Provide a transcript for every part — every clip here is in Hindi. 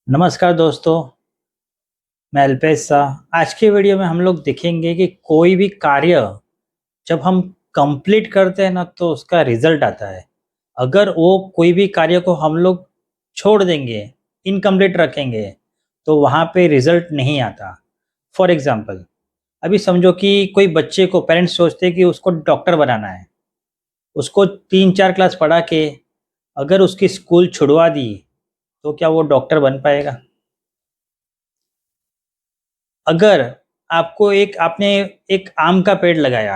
नमस्कार दोस्तों, मैं अल्पेश शाह। आज के वीडियो में हम लोग देखेंगे कि कोई भी कार्य जब हम कंप्लीट करते हैं ना तो उसका रिजल्ट आता है। अगर वो कोई भी कार्य को हम लोग छोड़ देंगे, इनकम्प्लीट रखेंगे, तो वहाँ पे रिजल्ट नहीं आता। फॉर एग्जांपल, अभी समझो कि कोई बच्चे को पेरेंट्स सोचते हैं कि उसको डॉक्टर बनाना है। उसको 3-4 क्लास पढ़ा के अगर उसकी स्कूल छुड़वा दी, तो क्या वो डॉक्टर बन पाएगा? अगर आपने एक आम का पेड़ लगाया,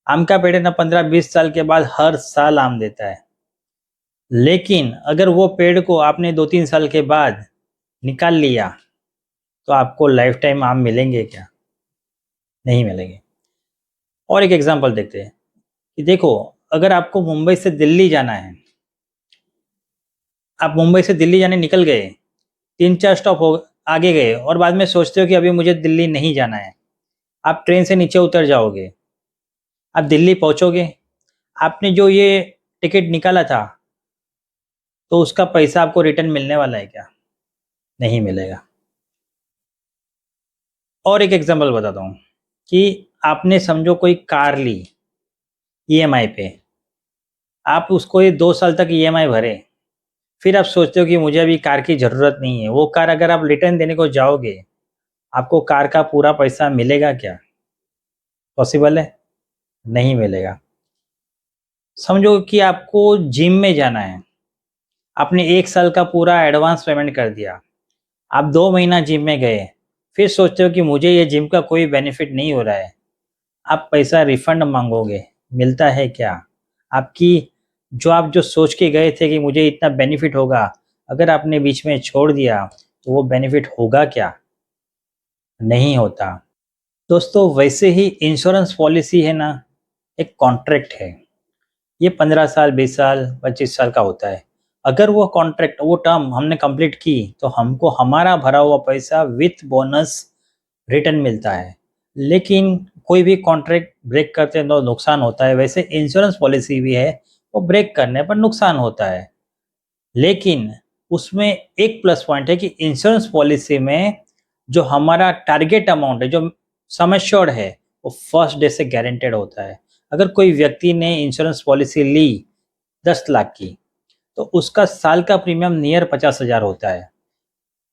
आम का पेड़ है ना 15-20 साल के बाद हर साल आम देता है। लेकिन अगर वो पेड़ को आपने 2-3 साल के बाद निकाल लिया, तो आपको लाइफ टाइम आम मिलेंगे क्या? नहीं मिलेंगे। और एक एग्जांपल देखते हैं कि देखो, अगर आपको मुंबई से दिल्ली जाना है, आप मुंबई से दिल्ली जाने निकल गए, 3-4 स्टॉप हो आगे गए और बाद में सोचते हो कि अभी मुझे दिल्ली नहीं जाना है। आप ट्रेन से नीचे उतर जाओगे, आप दिल्ली पहुंचोगे, आपने जो ये टिकट निकाला था, तो उसका पैसा आपको रिटर्न मिलने वाला है क्या? नहीं मिलेगा। और एक एग्जांपल बताता हूँ कि आपने समझो कोई कार ली ईएमआई पे, आप उसको ये 2 साल तक ईएमआई भरे, फिर आप सोचते हो कि मुझे अभी कार की ज़रूरत नहीं है। वो कार अगर आप रिटर्न देने को जाओगे, आपको कार का पूरा पैसा मिलेगा क्या? पॉसिबल है? नहीं मिलेगा। समझो कि आपको जिम में जाना है, आपने 1 साल का पूरा एडवांस पेमेंट कर दिया। आप 2 महीना जिम में गए, फिर सोचते हो कि मुझे ये जिम का कोई बेनिफिट नहीं हो रहा है। आप पैसा रिफंड मांगोगे, मिलता है क्या? आपकी आप जो सोच के गए थे कि मुझे इतना बेनिफिट होगा, अगर आपने बीच में छोड़ दिया, तो वो बेनिफिट होगा क्या? नहीं होता। दोस्तों, वैसे ही इंश्योरेंस पॉलिसी है ना, एक कॉन्ट्रैक्ट है। ये 15 साल, 20 साल, 25 साल का होता है। अगर वो कॉन्ट्रैक्ट, वो टर्म हमने कंप्लीट की, तो हमको हमारा भरा हुआ पैसा विथ बोनस रिटर्न मिलता है। लेकिन कोई भी कॉन्ट्रैक्ट ब्रेक करते हैं तो नुकसान होता है। वैसे इंश्योरेंस पॉलिसी भी है, वो ब्रेक करने पर नुकसान होता है। लेकिन उसमें एक प्लस पॉइंट है कि इंश्योरेंस पॉलिसी में जो हमारा टारगेट अमाउंट है, जो सम एश्योर्ड है, वो फर्स्ट डे से गारंटेड होता है। अगर कोई व्यक्ति ने इंश्योरेंस पॉलिसी ली 10 लाख की, तो उसका साल का प्रीमियम नियर 50,000 होता है।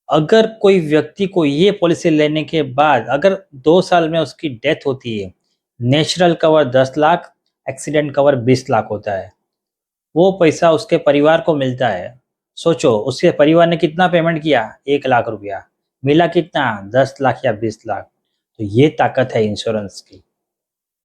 अगर कोई व्यक्ति को ये पॉलिसी लेने के बाद अगर 2 साल में उसकी डेथ होती है, natural cover 10 lakh, accident cover 20 lakh होता है। वो पैसा उसके परिवार को मिलता है। सोचो, उसके परिवार ने कितना पेमेंट किया? 1 लाख रुपया। मिला कितना? 10 लाख या 20 लाख। तो ये ताकत है इंश्योरेंस की।